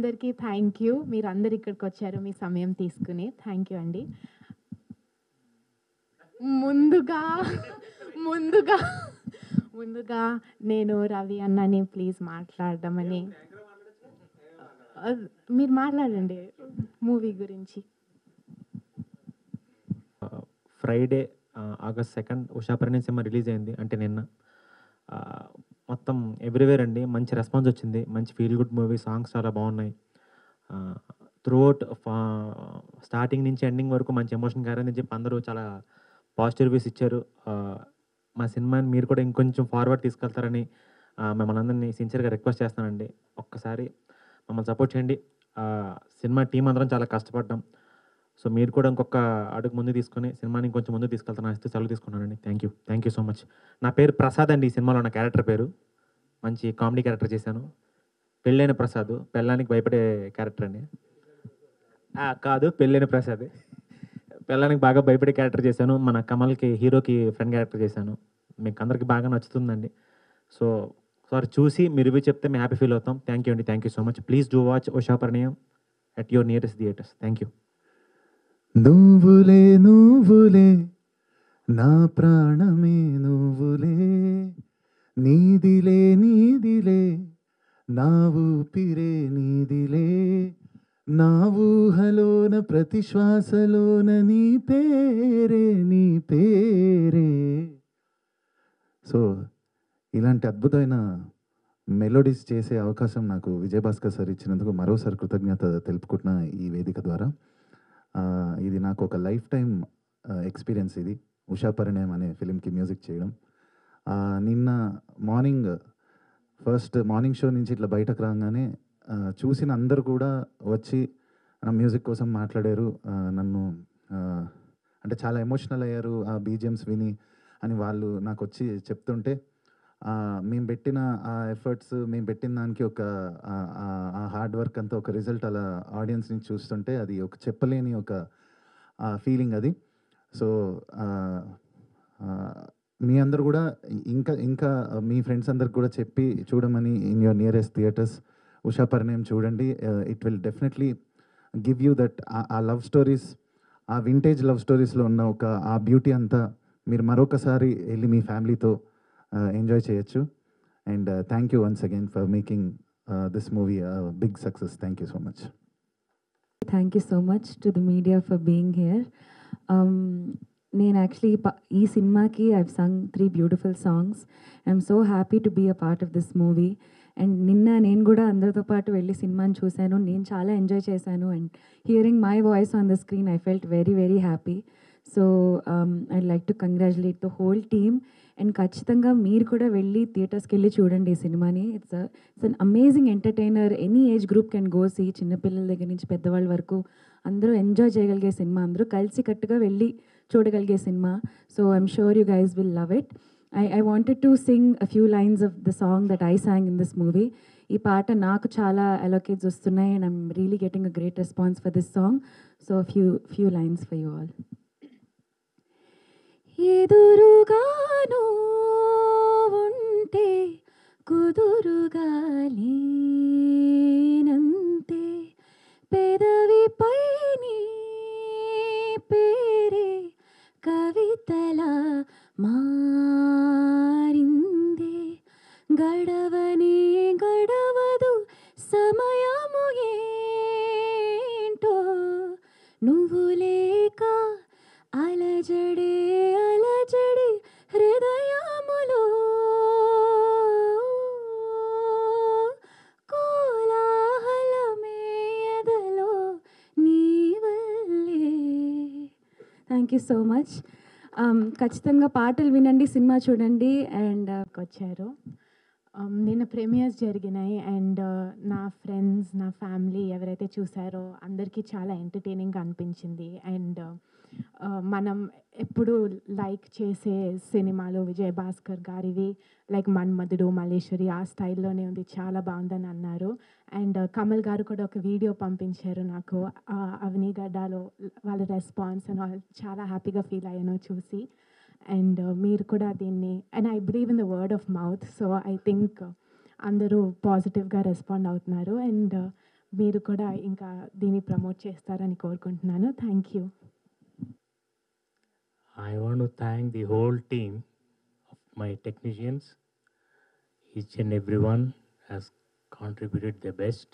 అందరికీ thank you. మీరందరూ ఇక్కడికొచ్చారు మీ సమయం తీసుకుని. థ్యాంక్ యూ అండి. ముందుగా ముందుగా ముందుగా నేను రవి అన్నని ప్లీజ్ మాట్లాడమని. మీరు మాట్లాడండి మూవీ గురించి. Friday August 2 Usha Parinayam cinema release అయింది. అంటే నిన్న మొత్తం ఎవ్రీవేర్ అండి మంచి రెస్పాన్స్ వచ్చింది. మంచి ఫీల్ గుడ్ మూవీ. సాంగ్స్ చాలా బాగున్నాయి. త్రూఅవుట్ స్టార్టింగ్ నుంచి ఎండింగ్ వరకు మంచి ఎమోషన్ క్యారీ చెప్పి అందరూ చాలా పాజిటివ్ రివ్యూస్ ఇచ్చారు. మా సినిమాని మీరు కూడా ఇంకొంచెం ఫార్వర్డ్ తీసుకెళ్తారని మిమ్మల్ని అందరినీ సిన్సియర్గా రిక్వెస్ట్ చేస్తానండి. ఒక్కసారి మమ్మల్ని సపోర్ట్ చేయండి. సినిమా టీం అందరం చాలా కష్టపడ్డాం. సో మీరు కూడా ఇంకొక అడుగు ముందు తీసుకొని సినిమాని ఇంకొంచెం ముందు తీసుకెళ్తాను ఇస్తూ సెలవు తీసుకున్నానండి. Thank you so much. నా పేరు ప్రసాద్ అండి. ఈ సినిమాలో నా క్యారెక్టర్ పేరు. మంచి కామెడీ క్యారెక్టర్ చేశాను. పెళ్ళైన ప్రసాద్, పెళ్ళానికి భయపడే క్యారెక్టర్ అండి. కాదు, పెళ్ళైన ప్రసాద్. పెళ్ళానికి బాగా భయపడే క్యారెక్టర్ చేశాను. మన కమల్కి హీరోకి ఫ్రెండ్ క్యారెక్టర్ చేశాను. మీకు అందరికీ బాగా నచ్చుతుందండి. సో సార్ చూసి మీరు రివ్యూ చెప్తే మేము హ్యాపీ ఫీల్ అవుతాం. థ్యాంక్ యూ అండి. Thank you so much. Please do watch Ushaparinayam at your nearest theatres. Thank you. నువ్వులే నువ్వులే నా ప్రాణమే నువ్వులే, నీదిలే నీదిలే నా ఊపిరే నీదిలే, నా ఊహలోన ప్రతి శ్వాసలోన నీ పేరే నీ పేరే. సో ఇలాంటి అద్భుతమైన మెలోడీస్ చేసే అవకాశం నాకు విజయభాస్కర్ సార్ ఇచ్చినందుకు మరోసారి కృతజ్ఞత తెలుపుకుంటున్నా ఈ వేదిక ద్వారా. ఇది నాకు ఒక లైఫ్ టైం ఎక్స్పీరియన్స్. ఇది ఉషాపరిణయం అనే ఫిలింకి మ్యూజిక్ చేయడం. నిన్న ఫస్ట్ మార్నింగ్ షో నుంచి ఇట్లా బయటకు రాగానే చూసిన అందరు కూడా వచ్చి నా మ్యూజిక్ కోసం మాట్లాడారు. నన్ను అంటే చాలా ఎమోషనల్ అయ్యారు ఆ బీజిఎమ్స్ విని అని వాళ్ళు నాకు వచ్చి చెప్తుంటే, మేము పెట్టిన ఆ ఎఫర్ట్స్, మేము పెట్టిన దానికి ఒక ఆ హార్డ్ వర్క్ అంతా ఒక రిజల్ట్ అలా ఆడియన్స్ని చూస్తుంటే అది ఒక చెప్పలేని ఒక ఫీలింగ్ అది. సో మీ అందరు కూడా ఇంకా మీ ఫ్రెండ్స్ అందరికి కూడా చెప్పి చూడమని in your nearest theatres Usha Parinayam చూడండి. It will definitely give you that ఆ లవ్ స్టోరీస్, ఆ వింటేజ్ లవ్ స్టోరీస్లో ఉన్న ఒక ఆ బ్యూటీ అంతా మీరు మరొకసారి వెళ్ళి మీ ఫ్యామిలీతో ఎంజాయ్ చేయొచ్చు. And thank you once again for making this movie big success. Thank you so much. Thank you so much to the media for being here. నేను యాక్చువల్లీ ఈ సినిమాకి I've sung 3 beautiful songs. I'm so happy to be a part of this movie. And నిన్న నేను కూడా అందరితో పాటు వెళ్ళి సినిమాని చూశాను. నేను చాలా ఎంజాయ్ చేశాను. And hearing my voice on the screen I felt very very happy. So I'd like to congratulate the whole team. And ఖచ్చితంగా మీరు కూడా వెళ్ళి థియేటర్స్కి వెళ్ళి చూడండి ఈ సినిమాని. It's an amazing entertainer. Any age group can go see. చిన్నపిల్లల దగ్గర నుంచి పెద్దవాళ్ళ వరకు అందరూ ఎంజాయ్ చేయగలిగే సినిమా, అందరూ కలిసి కట్టుగా వెళ్ళి చూడగలిగే cinema. So I'm sure you guys will love it. I wanted to sing a few lines of the song that I sang in this movie. ఈ పాట నాకు చాలా allocates వస్తున్నాయి and I'm really getting a great response for this song. So a few lines for you all. ఎదురుగాను ఉంటే కుదురుగా లేనంతే, పెదవిపై నీ పేరే కవితలా మారిందే, గడవని గడవదు సమయము ఏంటో, నువ్వు లేక అలజడే అలజడి హృదయములో, కోలాహలమే ఎదలో నీ వల్లే. Thank you so much. ఖచ్చితంగా పాటలు వినండి, సినిమా చూడండి. అండ్ వచ్చారు. నిన్న ప్రీమియర్స్ జరిగినాయి అండ్ నా ఫ్రెండ్స్, నా ఫ్యామిలీ ఎవరైతే చూసారో అందరికీ చాలా ఎంటర్టైనింగ్గా అనిపించింది. అండ్ మనం ఎప్పుడు లైక్ చేసే సినిమాలు విజయభాస్కర్ గారివి లైక్ మన్మధుడు, మల్లేశ్వరి ఆ స్టైల్లోనే ఉంది, చాలా బాగుందని అన్నారు. అండ్ కమల్ గారు కూడా ఒక వీడియో పంపించారు నాకు అవనీగడ్డలో వాళ్ళ రెస్పాన్స్ అండ్ చాలా హ్యాపీగా ఫీల్ అయ్యాను చూసి. అండ్ మీరు కూడా దీన్ని and I believe in the word of mouth. So I think అందరూ పాజిటివ్గా రెస్పాండ్ అవుతున్నారు. అండ్ మీరు కూడా ఇంకా దీన్ని ప్రమోట్ చేస్తారని కోరుకుంటున్నాను. Thank you. I want to thank the whole team of my technicians. Each and everyone has contributed their best.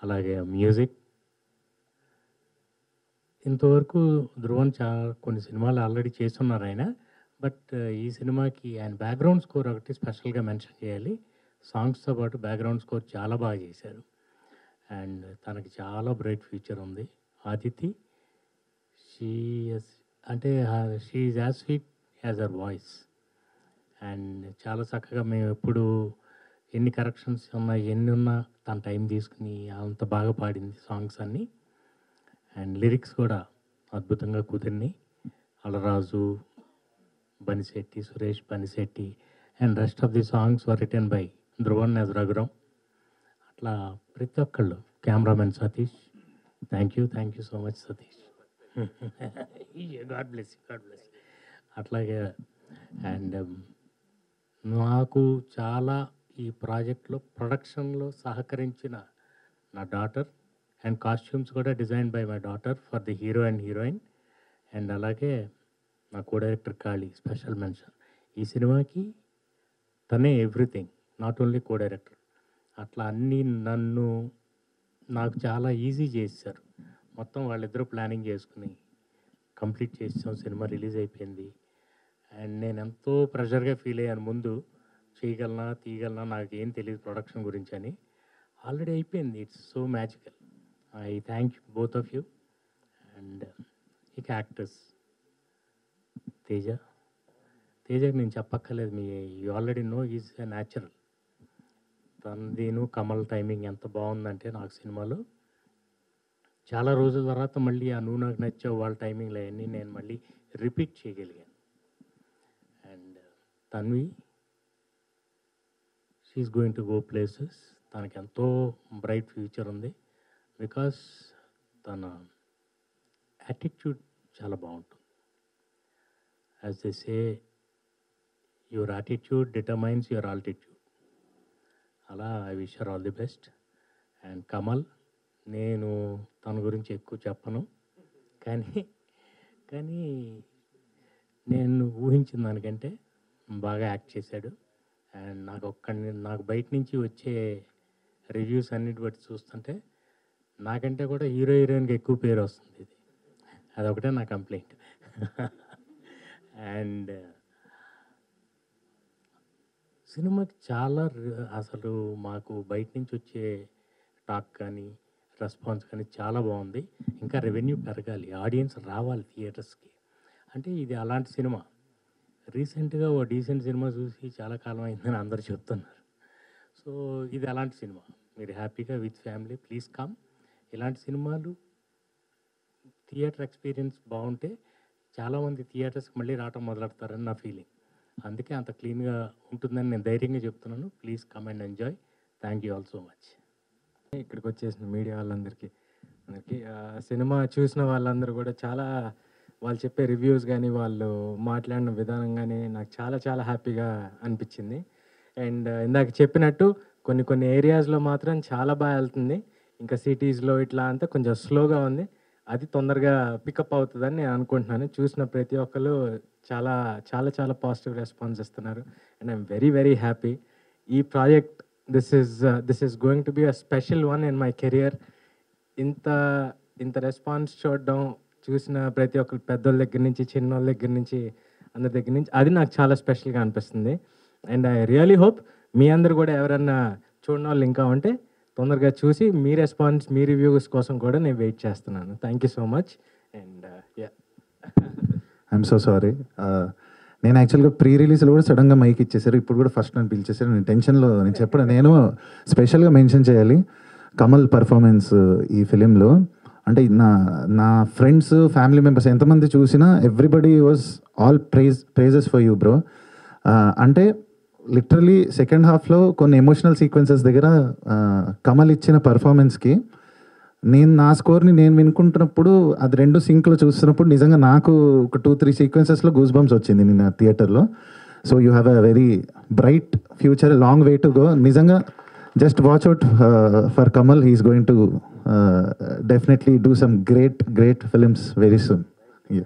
అలాగే మ్యూజిక్ ఇంతవరకు ధ్రువన్ కొన్ని సినిమాలు ఆల్రెడీ చేస్తున్నారు ఆయన. బట్ ఈ సినిమాకి ఆయన బ్యాక్గ్రౌండ్ స్కోర్ ఒకటి స్పెషల్గా మెన్షన్ చేయాలి. సాంగ్స్తో పాటు బ్యాక్గ్రౌండ్ స్కోర్ చాలా బాగా చేశారు. అండ్ తనకి చాలా బ్రైట్ ఫ్యూచర్ ఉంది. Aditi she is as sweet as our voice. And చాలా చక్కగా మేము ఎప్పుడు ఎన్ని కరెక్షన్స్ ఉన్నా ఎన్ని ఉన్నా తన టైం తీసుకుని అంత బాగా పాడింది సాంగ్స్ అన్నీ. అండ్ లిరిక్స్ కూడా అద్భుతంగా కుదిరినాయి. Alaraju Banishetti, Suresh Banishetti and rest of the songs were written by Dhruvan as Raghuram. అట్లా ప్రతి ఒక్కళ్ళు, cameraman Satish, thank you so much Satish. God bless you. అట్లాగే అండ్ నాకు చాలా ఈ ప్రాజెక్ట్లో ప్రొడక్షన్లో సహకరించిన నా డాటర్ అండ్ కాస్ట్యూమ్స్ కూడా design by my daughter for the hero and heroine. And అలాగే నా co director Kali, special mention. ఈ సినిమాకి తనే everything, not only co director. అట్లా అన్నీ నాకు చాలా ఈజీ చేశారు. మొత్తం వాళ్ళిద్దరూ ప్లానింగ్ చేసుకుని కంప్లీట్ చేసాం. సినిమా రిలీజ్ అయిపోయింది. అండ్ నేను ఎంతో ప్రెషర్గా ఫీల్ అయ్యాను. ముందు తీయగలనా నాకేం తెలియదు ప్రొడక్షన్ గురించి అని. ఆల్రెడీ అయిపోయింది. It's so magical. I thank you both of you. And ఇక యాక్టర్స్ తేజకి నేను చెప్పక్కర్లేదు. You already know is a natural. తనదీను కమల్ టైమింగ్ ఎంత బాగుందంటే నాకు సినిమాలో చాలా రోజుల తర్వాత మళ్ళీ ఆ నువ్వు నాకు నచ్చావు వాళ్ళ టైమింగ్లో అవన్నీ నేను మళ్ళీ రిపీట్ చేయగలిగాను. And Tanvi, she's going to go places. తనకి ఎంతో బ్రైట్ ఫ్యూచర్ ఉంది. బికాస్ తన యాటిట్యూడ్ చాలా బాగుంటుంది. As they say, your attitude determines your altitude. అలా I wish her all the best. And Kamal, నేను తన గురించి ఎక్కువ చెప్పను, కానీ నేను ఊహించిన దానికంటే బాగా యాక్ట్ చేశాడు. అండ్ నాకు బయట నుంచి వచ్చే రివ్యూస్ అన్నిటి బట్టి చూస్తుంటే నాకంటే కూడా హీరోయిన్కి ఎక్కువ పేరు వస్తుంది. ఇది అదొకటే నా కంప్లైంట్. అండ్ సినిమాకి చాలా అసలు మాకు బయట నుంచి వచ్చే టాక్ కానీ రెస్పాన్స్ కానీ చాలా బాగుంది. ఇంకా రెవెన్యూ పెరగాలి, ఆడియన్స్ రావాలి థియేటర్స్కి. అంటే ఇది అలాంటి సినిమా. రీసెంట్గా ఓ డీసెంట్ సినిమా చూసి చాలా కాలం అయిందని అందరూ చెప్తున్నారు. సో ఇది అలాంటి సినిమా. మీరు హ్యాపీగా విత్ ఫ్యామిలీ ప్లీజ్ కమ్. ఇలాంటి సినిమాలు థియేటర్ ఎక్స్పీరియన్స్ బాగుంటే చాలామంది థియేటర్స్కి మళ్ళీ రావటం మొదలెడతారని నా ఫీలింగ్. అందుకే అంత క్లీన్గా ఉంటుందని నేను ధైర్యంగా చెప్తున్నాను. Please come and enjoy. Thank you all so much. ఇక్కడికి వచ్చేసిన మీడియా వాళ్ళందరికీ సినిమా చూసిన వాళ్ళందరూ కూడా చాలా, వాళ్ళు చెప్పే రివ్యూస్ కానీ వాళ్ళు మాట్లాడిన విధానం కానీ నాకు చాలా చాలా హ్యాపీగా అనిపించింది. అండ్ ఇందాక చెప్పినట్టు కొన్ని ఏరియాస్లో మాత్రం చాలా బాగా వెళ్తుంది. ఇంకా సిటీస్లో ఇట్లా అంతా కొంచెం స్లోగా ఉంది. అది తొందరగా పికప్ అవుతుందని నేను అనుకుంటున్నాను. చూసిన ప్రతి ఒక్కరు చాలా చాలా చాలా పాజిటివ్ రెస్పాన్స్ ఇస్తున్నారు. And I'm very very happy. ఈ project this is going to be a special one in my career. ఇంత రెస్పాన్స్ చూసిన ప్రతి ఒక్కరు, పెద్దోళ్ళ దగ్గర నుంచి చిన్నోళ్ళ దగ్గర నుంచి అందరి దగ్గర నుంచి, అది నాకు చాలా స్పెషల్గా అనిపిస్తుంది. అండ్ ఐ రియలీ హోప్ మీ అందరు కూడా ఎవరన్నా చూడని వాళ్ళు ఇంకా ఉంటే తొందరగా చూసి మీ రెస్పాన్స్, మీ రివ్యూస్ కోసం కూడా నేను వెయిట్ చేస్తున్నాను. Thank you so much. And I'm so sorry. నేను యాక్చువల్గా ప్రీ రిలీజ్లో కూడా సడన్గా మైక్ ఇచ్చేసారు. ఇప్పుడు కూడా ఫస్ట్ నన్ను పిలిచేసారు. నేను టెన్షన్లో నేను స్పెషల్గా మెన్షన్ చేయాలి కమల్ పర్ఫార్మెన్స్ ఈ ఫిలింలో. అంటే నా ఫ్రెండ్స్, ఫ్యామిలీ మెంబర్స్ ఎంతమంది చూసినా everybody was all praises for you bro. అంటే లిటరలీ సెకండ్ హాఫ్లో కొన్ని ఎమోషనల్ సీక్వెన్సెస్ దగ్గర కమల్ ఇచ్చిన పర్ఫార్మెన్స్కి నా స్కోర్ని నేను వినుకుంటున్నప్పుడు అది రెండు సింక్లో చూస్తున్నప్పుడు నిజంగా నాకు ఒక 2-3 సీక్వెన్సెస్లో గూస్ బంప్స్ వచ్చింది నిన్న థియేటర్లో. So you have a very bright future, long way to go. నిజంగా just watch out for Kamal. He's going to definitely do some great films very soon. Yeah.